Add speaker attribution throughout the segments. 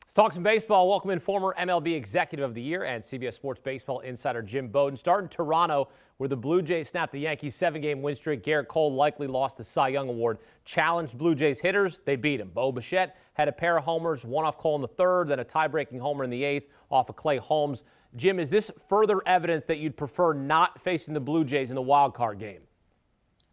Speaker 1: Let's talk some baseball. Welcome in former MLB Executive of the Year and CBS Sports baseball insider Jim Bowden. Starting in Toronto, where the Blue Jays snapped the Yankees' 7-game win streak. Garrett Cole likely lost the Cy Young Award. Challenged Blue Jays hitters. They beat him. Bo Bichette had a pair of homers, one off Cole in the third, then a tie-breaking homer in the eighth off of Clay Holmes. Jim, is this further evidence that you'd prefer not facing the Blue Jays in the wild card game?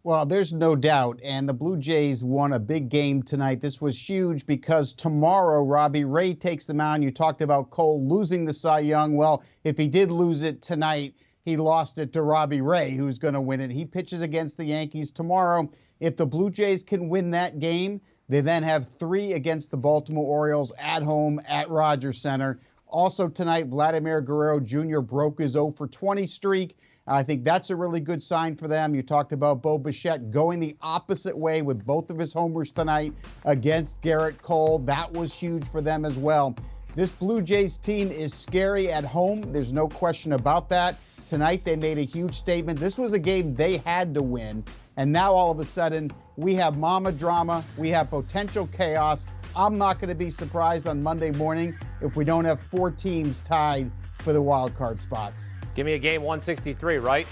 Speaker 2: Well, there's no doubt, and the Blue Jays won a big game tonight. This was huge because tomorrow Robbie Ray takes the mound. You talked about Cole losing the Cy Young. Well, if he did lose it tonight, he lost it to Robbie Ray, who's going to win it. He pitches against the Yankees tomorrow. If the Blue Jays can win that game, they then have 3 against the Baltimore Orioles at home at Rogers Center. Also tonight, Vladimir Guerrero Jr. broke his 0-for-20 streak. I think that's a really good sign for them. You talked about Bo Bichette going the opposite way with both of his homers tonight against Garrett Cole. That was huge for them as well. This Blue Jays team is scary at home. There's no question about that. Tonight they made a huge statement. This was a game they had to win. And now all of a sudden we have mama drama. We have potential chaos. I'm not going to be surprised on Monday morning if we don't have 4 teams tied for the wild card spots.
Speaker 1: Give me a game 163, right?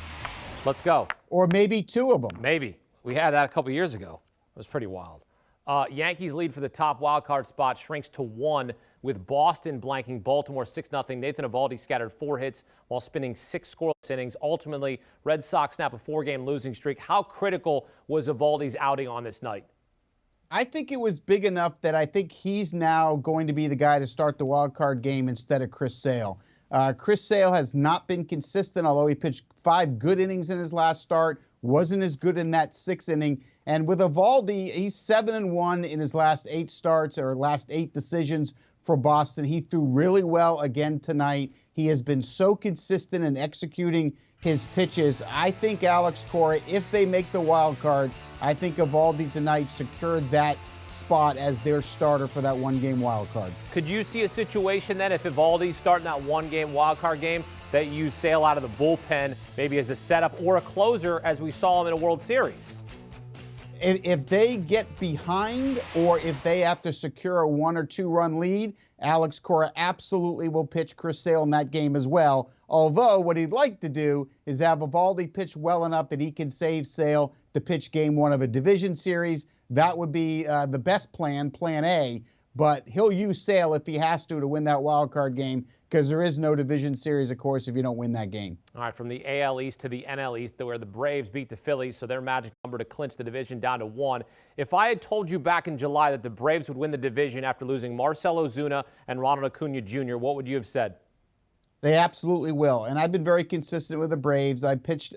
Speaker 1: Let's go.
Speaker 2: Or maybe 2 of them.
Speaker 1: Maybe. We had that a couple years ago. It was pretty wild. Yankees lead for the top wild card spot shrinks to 1 with Boston blanking Baltimore 6-0. Nathan Eovaldi scattered 4 hits while spinning 6 scoreless innings. Ultimately, Red Sox snap a 4-game losing streak. How critical was Eovaldi's outing on this night?
Speaker 2: I think it was big enough that I think he's now going to be the guy to start the wild card game instead of Chris Sale. Chris Sale has not been consistent, although he pitched 5 good innings in his last start, wasn't as good in that 6th inning. And with Eovaldi, he's 7-1 in his last 8 starts or last 8 decisions for Boston. He threw really well again tonight. He has been so consistent in executing his pitches. I think Alex Cora, if they make the wild card, I think Eovaldi tonight secured that spot as their starter for that 1-game wild card.
Speaker 1: Could you see a situation then if Eovaldi's starting that 1-game wild card game that you Sale out of the bullpen maybe as a setup or a closer as we saw him in a World Series?
Speaker 2: If they get behind or if they have to secure a 1 or 2 run lead, Alex Cora absolutely will pitch Chris Sale in that game as well. Although what he'd like to do is have Eovaldi pitch well enough that he can save Sale to pitch game 1 of a division series. That would be the best plan, plan A. But he'll use Sale if he has to win that wild card game because there is no division series, of course, if you don't win that game.
Speaker 1: All right, from the AL East to the NL East, where the Braves beat the Phillies, so their magic number to clinch the division down to 1. If I had told you back in July that the Braves would win the division after losing Marcell Ozuna and Ronald Acuna Jr., what would you have said?
Speaker 2: They absolutely will. And I've been very consistent with the Braves. I picked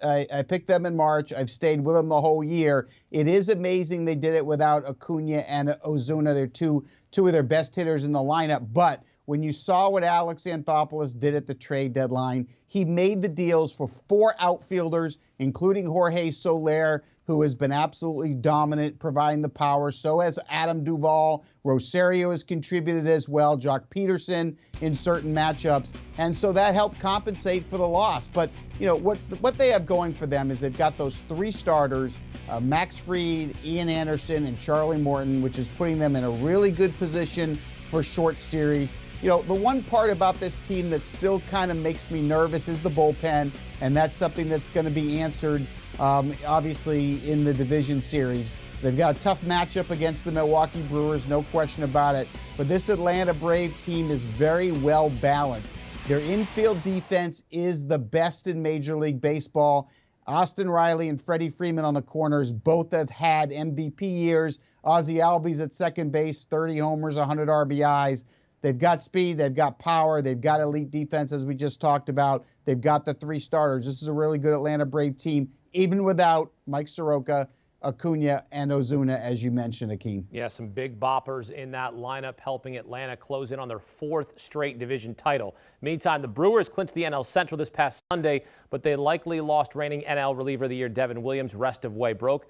Speaker 2: them in March. I've stayed with them the whole year. It is amazing they did it without Acuna and Ozuna. They're two of their best hitters in the lineup. But when you saw what Alex Anthopoulos did at the trade deadline, he made the deals for 4 outfielders, including Jorge Soler, who has been absolutely dominant, providing the power. So has Adam Duvall. Rosario has contributed as well. Jock Peterson in certain matchups. And so that helped compensate for the loss. But, you know, what they have going for them is they've got those 3 starters, Max Fried, Ian Anderson, and Charlie Morton, which is putting them in a really good position for short series. You know, the one part about this team that still kind of makes me nervous is the bullpen, and that's something that's going to be answered, obviously, in the division series. They've got a tough matchup against the Milwaukee Brewers, no question about it. But this Atlanta Brave team is very well balanced. Their infield defense is the best in Major League Baseball. Austin Riley and Freddie Freeman on the corners both have had MVP years. Ozzie Albies at second base, 30 homers, 100 RBIs. They've got speed, they've got power, they've got elite defense, as we just talked about. They've got the 3 starters. This is a really good Atlanta Brave team, even without Mike Soroka, Acuna, and Ozuna, as you mentioned, Akeem.
Speaker 1: Yeah, some big boppers in that lineup helping Atlanta close in on their 4th straight division title. Meantime, the Brewers clinched the NL Central this past Sunday, but they likely lost reigning NL reliever of the year Devin Williams rest of way. Broke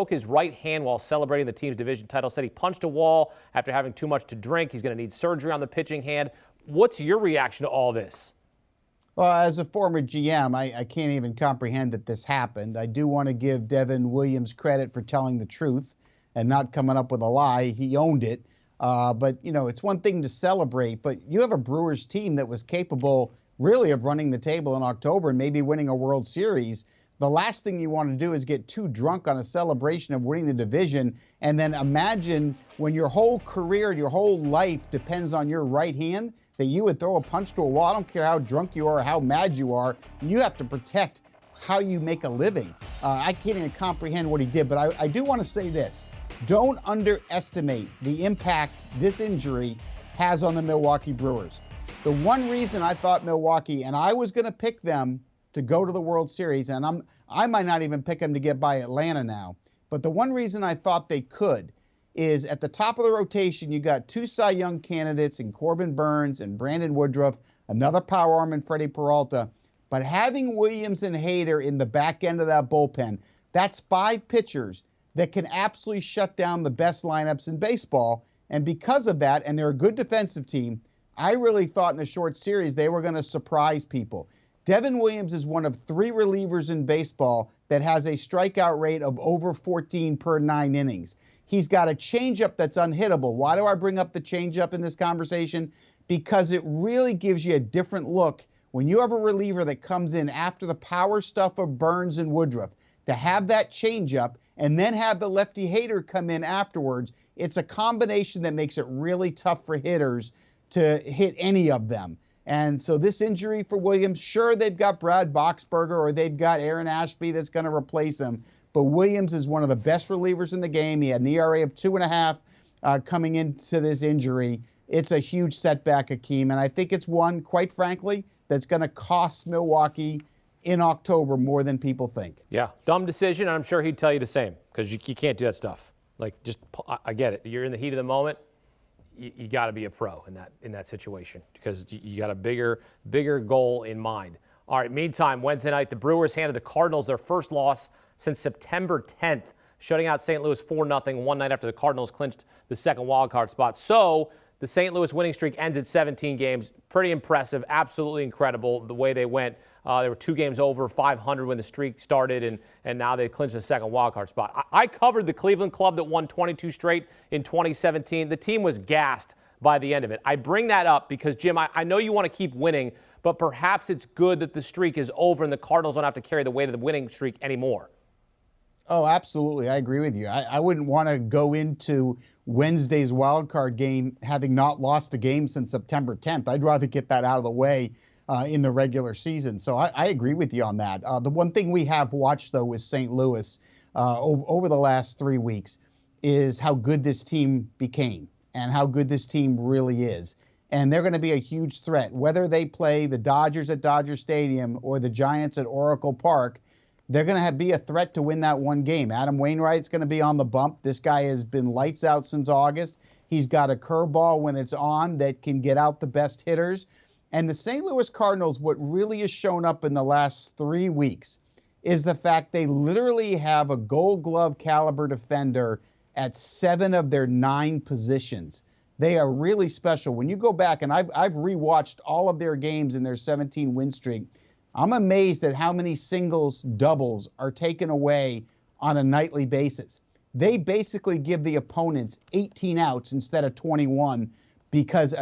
Speaker 1: his right hand while celebrating the team's division title. Said he punched a wall after having too much to drink. He's going to need surgery on the pitching hand. What's your reaction to all this?
Speaker 2: Well, as a former GM, I can't even comprehend that this happened. I do want to give Devin Williams credit for telling the truth and not coming up with a lie. He owned it. But, it's one thing to celebrate, but you have a Brewers team that was capable really of running the table in October and maybe winning a World Series. The last thing you want to do is get too drunk on a celebration of winning the division. And then imagine when your whole career, your whole life depends on your right hand, that you would throw a punch to a wall. I don't care how drunk you are or how mad you are. You have to protect how you make a living. I can't even comprehend what he did, but I do want to say this. Don't underestimate the impact this injury has on the Milwaukee Brewers. The one reason I thought Milwaukee, and I was going to pick them to go to the World Series, and I might not even pick them to get by Atlanta now, but the one reason I thought they could is at the top of the rotation, you got two Cy Young candidates in Corbin Burnes and Brandon Woodruff, another power arm in Freddie Peralta, but having Williams and Hader in the back end of that bullpen, that's 5 pitchers that can absolutely shut down the best lineups in baseball. And because of that, and they're a good defensive team, I really thought in a short series they were going to surprise people. Devin Williams is one of 3 relievers in baseball that has a strikeout rate of over 14 per 9 innings. He's got a changeup that's unhittable. Why do I bring up the changeup in this conversation? Because it really gives you a different look when you have a reliever that comes in after the power stuff of Burnes and Woodruff. To have that changeup and then have the lefty Hader come in afterwards, it's a combination that makes it really tough for hitters to hit any of them. And so this injury for Williams, sure, they've got Brad Boxberger or they've got Aaron Ashby that's going to replace him, but Williams is one of the best relievers in the game. He had an ERA of 2.5 coming into this injury. It's a huge setback, Akeem, and I think it's one, quite frankly, that's going to cost Milwaukee in October more than people think.
Speaker 1: Yeah, dumb decision, and I'm sure he'd tell you the same, because you can't do that stuff. Like, I get it. You're in the heat of the moment. You got to be a pro in that situation, because you got a bigger goal in mind. All right, meantime, Wednesday night, the Brewers handed the Cardinals their first loss since September 10th, shutting out St. Louis 4-0 one night after the Cardinals clinched the second wildcard spot. So the St. Louis winning streak ends at 17 games. Pretty impressive, absolutely incredible the way they went. They were 2 games over 500 when the streak started, and now they clinched the second wildcard spot. I covered the Cleveland club that won 22 straight in 2017. The team was gassed by the end of it. I bring that up because, Jim, I know you want to keep winning, but perhaps it's good that the streak is over and the Cardinals don't have to carry the weight of the winning streak anymore.
Speaker 2: Oh, absolutely. I agree with you. I wouldn't want to go into Wednesday's wildcard game having not lost a game since September 10th. I'd rather get that out of the way in the regular season. So I agree with you on that. The one thing we have watched, though, with St. Louis over the last 3 weeks is how good this team became and how good this team really is. And they're going to be a huge threat. Whether they play the Dodgers at Dodger Stadium or the Giants at Oracle Park, they're going to be a threat to win that one game. Adam Wainwright's going to be on the bump. This guy has been lights out since August. He's got a curveball when it's on that can get out the best hitters. And the St. Louis Cardinals, what really has shown up in the last 3 weeks is the fact they literally have a Gold Glove caliber defender at 7 of their 9 positions. They are really special. When you go back, and I've rewatched all of their games in their 17 win streak, I'm amazed at how many singles, doubles are taken away on a nightly basis. They basically give the opponents 18 outs instead of 21 because,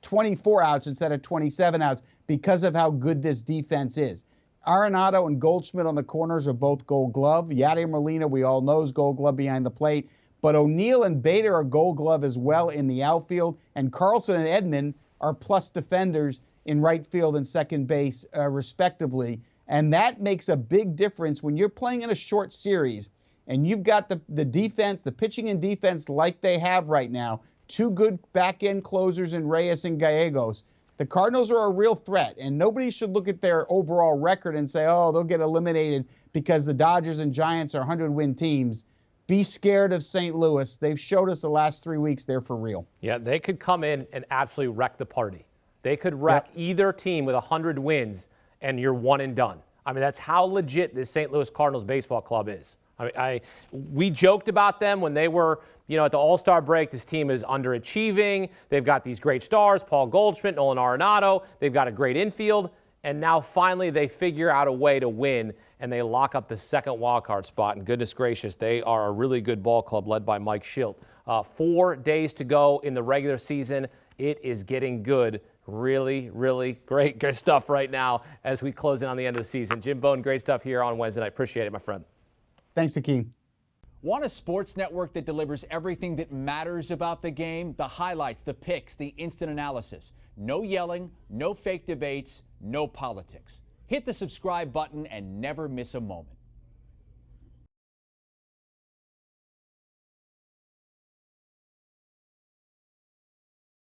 Speaker 2: 24 outs instead of 27 outs because of how good this defense is. Arenado and Goldschmidt on the corners are both Gold Glove. Yadier Molina, we all know, is Gold Glove behind the plate. But O'Neill and Bader are Gold Glove as well in the outfield. And Carlson and Edman are plus defenders in right field and second base, respectively. And that makes a big difference when you're playing in a short series and you've got the defense, the pitching and defense like they have right now, 2 good back-end closers in Reyes and Gallegos. The Cardinals are a real threat, and nobody should look at their overall record and say, oh, they'll get eliminated because the Dodgers and Giants are 100-win teams. Be scared of St. Louis. They've showed us the last 3 weeks they're for real.
Speaker 1: Yeah, they could come in and absolutely wreck the party. They could wreck either team with 100 wins, and you're one and done. I mean, that's how legit this St. Louis Cardinals baseball club is. We joked about them when they were, at the All-Star break. This team is underachieving. They've got these great stars, Paul Goldschmidt, Nolan Arenado. They've got a great infield. and now finally they figure out a way to win, and they lock up the second wild card spot. And goodness gracious, they are a really good ball club led by Mike Schilt. 4 days to go in the regular season. It is getting good. Really, really good stuff right now as we close in on the end of the season. Jim Bowden, great stuff here on Wednesday. I appreciate it, my friend.
Speaker 2: Thanks, Akeem.
Speaker 3: Want a sports network that delivers everything that matters about the game? The highlights, the picks, the instant analysis. No yelling, no fake debates, no politics. Hit the subscribe button and never miss a moment.